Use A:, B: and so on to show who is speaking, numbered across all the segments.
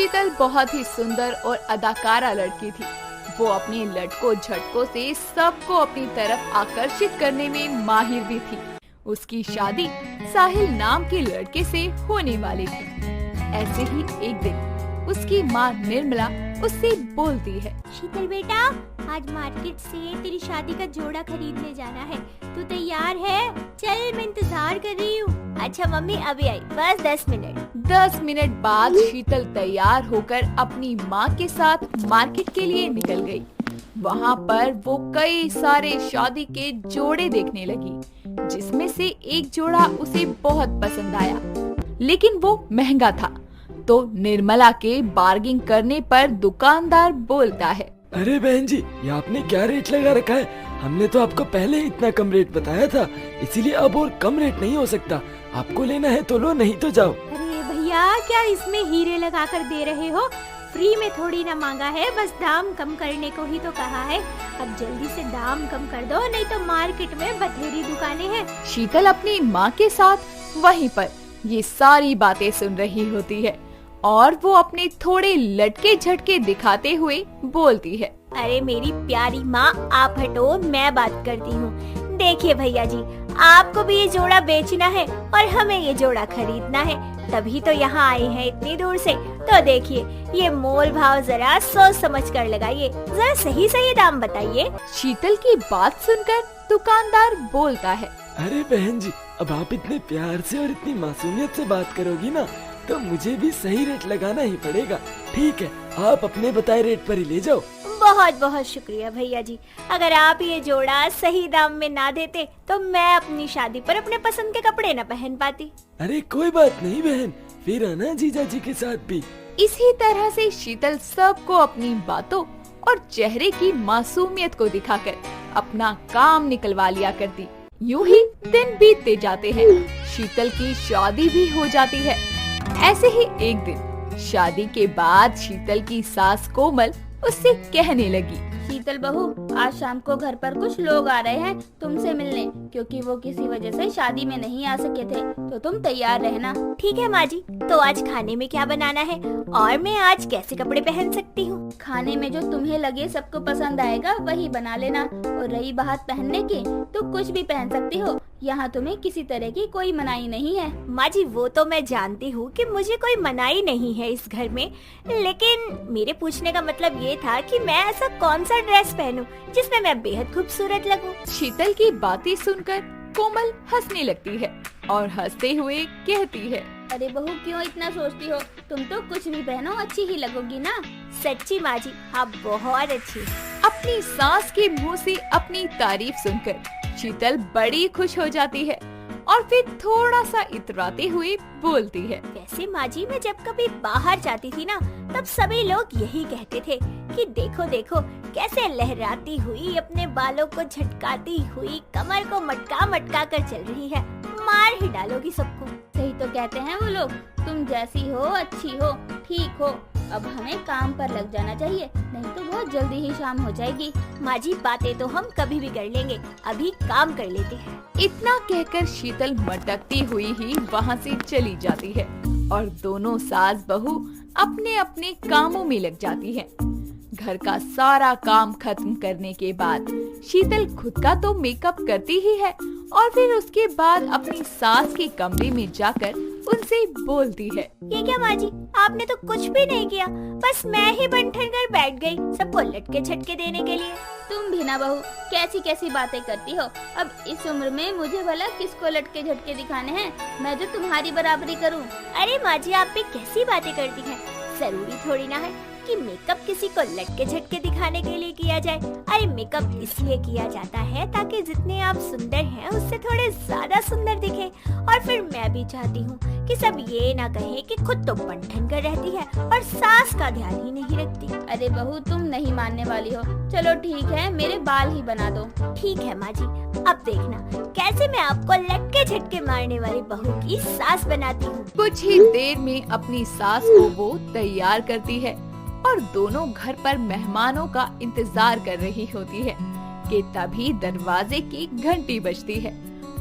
A: शीतल बहुत ही सुंदर और अदाकारा लड़की थी। वो अपने लटकों झटकों से सबको अपनी तरफ आकर्षित करने में माहिर भी थी। उसकी शादी साहिल नाम के लड़के से होने वाली थी। ऐसे ही एक दिन उसकी माँ निर्मला उससे बोलती है,
B: शीतल बेटा, आज मार्केट से तेरी शादी का जोड़ा खरीदने जाना है। तू तैयार है? चल, मैं इंतजार कर रही हूँ। अच्छा मम्मी, अभी आई, बस 10 मिनट।
A: 10 मिनट बाद शीतल तैयार होकर अपनी माँ के साथ मार्केट के लिए निकल गई। वहाँ पर वो कई सारे शादी के जोड़े देखने लगी, जिसमें से एक जोड़ा उसे बहुत पसंद आया, लेकिन वो महंगा था। तो निर्मला के बार्गिंग करने पर दुकानदार बोलता है,
C: अरे बहन जी, ये आपने क्या रेट लगा रखा है? हमने तो आपको पहले ही इतना कम रेट बताया था, इसीलिए अब और कम रेट नहीं हो सकता। आपको लेना है तो लो, नहीं तो जाओ।
B: अरे भैया, क्या इसमें हीरे लगा कर दे रहे हो? फ्री में थोड़ी ना मांगा है, बस दाम कम करने को ही तो कहा है। अब जल्दी से दाम कम कर दो, नहीं तो मार्केट में बथेरी दुकानें हैं।
A: शीतल अपनी माँ के साथ वहीं पर ये सारी बातें सुन रही होती है और वो अपने थोड़े लटके झटके दिखाते हुए बोलती है,
B: अरे मेरी प्यारी माँ, आप हटो, मैं बात करती हूँ। देखिए भैया जी, आपको भी ये जोड़ा बेचना है और हमें ये जोड़ा खरीदना है, तभी तो यहाँ आए हैं इतनी दूर से। तो देखिए, ये मोल भाव जरा सोच समझ कर लगाइए, जरा सही सही दाम बताइए।
A: शीतल की बात सुनकर दुकानदार बोलता है,
C: अरे बहन जी, अब आप इतने प्यार से और इतनी मासूमियत से बात करोगी ना, तो मुझे भी सही रेट लगाना ही पड़ेगा। ठीक है, आप अपने बताए रेट पर ही ले जाओ।
B: बहुत बहुत शुक्रिया भैया जी। अगर आप ये जोड़ा सही दाम में ना देते तो मैं अपनी शादी पर अपने पसंद के कपड़े न पहन पाती।
C: अरे कोई बात नहीं बहन, फिर आना जीजा जी के साथ भी।
A: इसी तरह से शीतल सबको अपनी बातों और चेहरे की मासूमियत को दिखाकर अपना काम निकलवा लिया करती। यूं ही दिन बीतते जाते हैं। शीतल की शादी भी हो जाती है। ऐसे ही एक दिन शादी के बाद शीतल की सास कोमल उससे कहने लगी,
D: शीतल बहू, आज शाम को घर पर कुछ लोग आ रहे हैं तुमसे मिलने, क्योंकि वो किसी वजह से शादी में नहीं आ सके थे, तो तुम तैयार रहना।
B: ठीक है माँ जी, तो आज खाने में क्या बनाना है और मैं आज कैसे कपड़े पहन सकती हूँ?
D: खाने में जो तुम्हें लगे सबको पसंद आएगा वही बना लेना। और रही बात पहनने की, तो कुछ भी पहन सकती हो, यहाँ तुम्हें किसी तरह की कोई मनाही नहीं है।
B: माँ जी, वो तो मैं जानती हूँ कि मुझे कोई मनाही नहीं है इस घर में, लेकिन मेरे पूछने का मतलब ये था कि मैं ऐसा कौन सा ड्रेस पहनूं जिसमें मैं बेहद खूबसूरत लगूं।
A: शीतल की बातें सुनकर कोमल हंसने लगती है और हंसते हुए कहती है,
D: अरे बहू, क्यों इतना सोचती हो? तुम तो कुछ भी पहनो अच्छी ही लगोगी ना।
B: सच्ची माँ जी, आप बहुत अच्छी।
A: अपनी सास के मुंह से अपनी तारीफ सुनकर शीतल बड़ी खुश हो जाती है और फिर थोड़ा सा इतराते हुए बोलती है,
B: वैसे माँ जी, मैं जब कभी बाहर जाती थी ना, तब सभी लोग यही कहते थे कि देखो देखो कैसे लहराती हुई, अपने बालों को झटकाती हुई, कमर को मटका मटका कर चल रही है, मार ही डालोगी सबको।
D: सही तो कहते हैं वो लोग, तुम जैसी हो, अच्छी हो, ठीक हो। अब हमें काम पर लग जाना चाहिए, नहीं तो बहुत जल्दी ही शाम हो जाएगी।
B: माँ जी, बातें तो हम कभी भी कर लेंगे, अभी काम कर लेते हैं।
A: इतना कहकर शीतल मटकती हुई ही वहाँ से चली जाती है और दोनों सास बहू अपने अपने कामों में लग जाती हैं। घर का सारा काम खत्म करने के बाद शीतल खुद का तो मेकअप करती ही है और फिर उसके बाद अपनी सास के कमरे में जाकर उनसे बोलती है,
B: ये क्या माँ जी, आपने तो कुछ भी नहीं किया, बस मैं ही बन ठन कर बैठ गई सबको लटके झटके देने के लिए।
D: तुम भी ना बहू, कैसी कैसी बातें करती हो। अब इस उम्र में मुझे भला किसको लटके झटके दिखाने हैं, मैं जो तुम्हारी बराबरी करूं।
B: अरे माँ जी, आप भी कैसी बातें करती हैं? जरूरी थोड़ी ना है कि मेकअप किसी को लटके झटके दिखाने के लिए किया जाए। अरे मेकअप इसलिए किया जाता है ताकि जितने आप सुंदर हैं उससे थोड़े ज्यादा सुंदर दिखे। और फिर मैं भी चाहती हूँ कि सब ये ना कहें कि खुद तो बंठन कर रहती है और सास का ध्यान ही नहीं रखती।
D: अरे बहू, तुम नहीं मानने वाली हो। चलो ठीक है, मेरे बाल ही बना दो।
B: ठीक है माँ जी, अब देखना कैसे मैं आपको लटके झटके मारने वाली बहू की सास बनाती हूँ।
A: कुछ ही देर में अपनी सास को वो तैयार करती है और दोनों घर पर मेहमानों का इंतजार कर रही होती है कि तभी दरवाजे की घंटी बजती है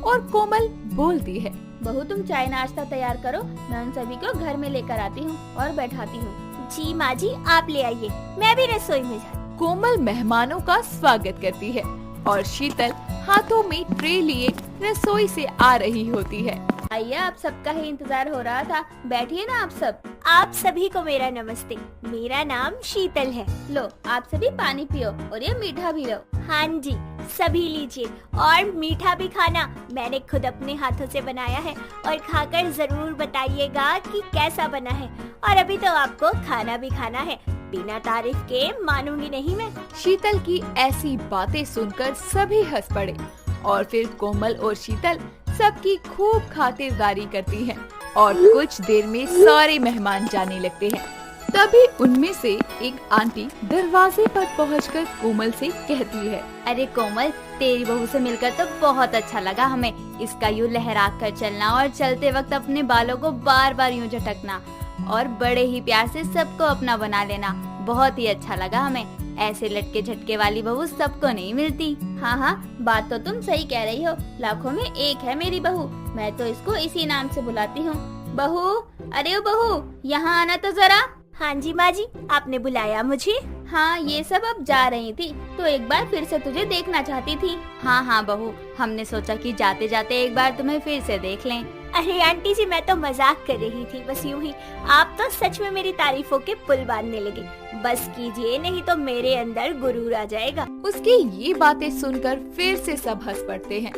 A: और कोमल बोलती है,
D: बहू तुम चाय नाश्ता तैयार करो, मैं उन सभी को घर में लेकर आती हूँ और बैठाती हूँ।
B: जी माँ जी, आप ले आइए, मैं भी रसोई में जा।
A: कोमल मेहमानों का स्वागत करती है और शीतल हाथों में ट्रे लिए रसोई से आ रही होती है।
D: आइए, आप सबका ही इंतजार हो रहा था, बैठिए ना आप सब।
B: आप सभी को मेरा नमस्ते। मेरा नाम शीतल है।
D: लो, आप सभी पानी पियो और ये मीठा भी लो।
B: हाँ जी, सभी लीजिए और मीठा भी खाना। मैंने खुद अपने हाथों से बनाया है और खाकर जरूर बताइएगा कि कैसा बना है। और अभी तो आपको खाना भी खाना है, बिना तारीफ के मानूंगी नहीं मैं।
A: शीतल की ऐसी बातें सुनकर सभी हंस पड़े और फिर कोमल और शीतल सबकी खूब खातिरदारी करती हैं और कुछ देर में सारे मेहमान जाने लगते हैं। तभी उनमें से एक आंटी दरवाजे पर पहुंचकर कोमल से कहती है,
D: अरे कोमल, तेरी बहू से मिलकर तो बहुत अच्छा लगा हमें। इसका यूँ लहरा कर चलना और चलते वक्त अपने बालों को बार बार यूँ झटकना और बड़े ही प्यार से सबको अपना बना लेना, बहुत ही अच्छा लगा हमें। ऐसे लटके झटके वाली बहू सबको नहीं मिलती। हाँ, बात तो तुम सही कह रही हो, लाखों में एक है मेरी बहू। मैं तो इसको इसी नाम से बुलाती हूँ। बहू, अरे ओ बहू, यहाँ आना तो जरा।
B: हाँ जी माँ जी, आपने बुलाया मुझे?
D: हाँ, ये सब अब जा रही थी तो एक बार फिर से तुझे देखना चाहती थी। हाँ बहू, हमने सोचा कि जाते जाते एक बार तुम्हें फिर से देख लें।
B: अरे आंटी जी, मैं तो मजाक कर रही थी, बस यूं ही। आप तो सच में मेरी तारीफों के पुल बांधने लगे। बस कीजिए, नहीं तो मेरे अंदर गुरूर आ जाएगा।
A: उसकी ये बातें सुनकर फिर से सब हंस पड़ते हैं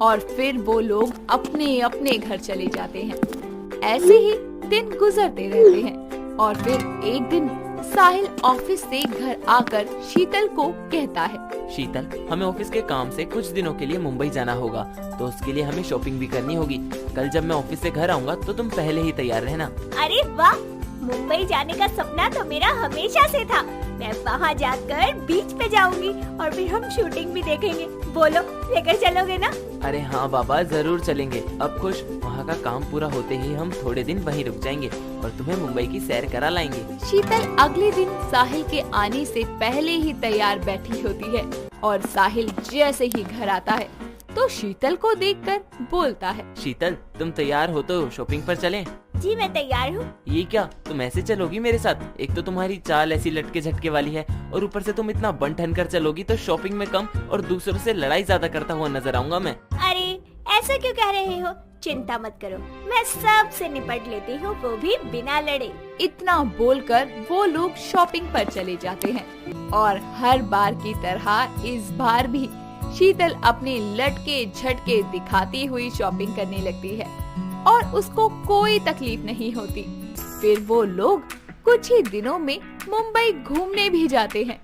A: और फिर वो लोग अपने अपने घर चले जाते हैं। ऐसे ही दिन गुजरते रहते हैं और फिर एक दिन साहिल ऑफिस से घर आकर शीतल को कहता है,
E: शीतल, हमें ऑफिस के काम से कुछ दिनों के लिए मुंबई जाना होगा, तो उसके लिए हमें शॉपिंग भी करनी होगी। कल जब मैं ऑफिस से घर आऊँगा तो तुम पहले ही तैयार रहना।
B: अरे वाह, मुंबई जाने का सपना तो मेरा हमेशा से था। मैं वहाँ जाकर बीच पे जाऊंगी और फिर हम शूटिंग भी देखेंगे। बोलो, लेकर चलोगे ना?
E: अरे हाँ बाबा, जरूर चलेंगे। अब खुश, वहाँ का काम पूरा होते ही हम थोड़े दिन वहीं रुक जाएंगे और तुम्हें मुंबई की सैर करा लाएंगे।
A: शीतल अगले दिन साहिल के आने से पहले ही तैयार बैठी होती है और साहिल जैसे ही घर आता है तो शीतल को देखकर बोलता है,
E: शीतल, तुम तैयार हो तो शॉपिंग पर चलें?
B: जी मैं तैयार हूँ।
E: ये क्या, तुम ऐसे चलोगी मेरे साथ? एक तो तुम्हारी चाल ऐसी लटके झटके वाली है और ऊपर से तुम इतना बन ठन कर चलोगी तो शॉपिंग में कम और दूसरों से लड़ाई ज्यादा करता हुआ नजर आऊंगा मैं।
B: अरे ऐसा क्यों कह रहे हो? चिंता मत करो, मैं सब से निपट लेती हूँ, वो भी बिना लड़े।
A: इतना बोलकर वो लोग शॉपिंग पर चले जाते हैं और हर बार की तरह इस बार भी शीतल अपने लटके झटके दिखाती हुई शॉपिंग करने लगती है और उसको कोई तकलीफ नहीं होती। फिर वो लोग कुछ ही दिनों में मुंबई घूमने भी जाते हैं।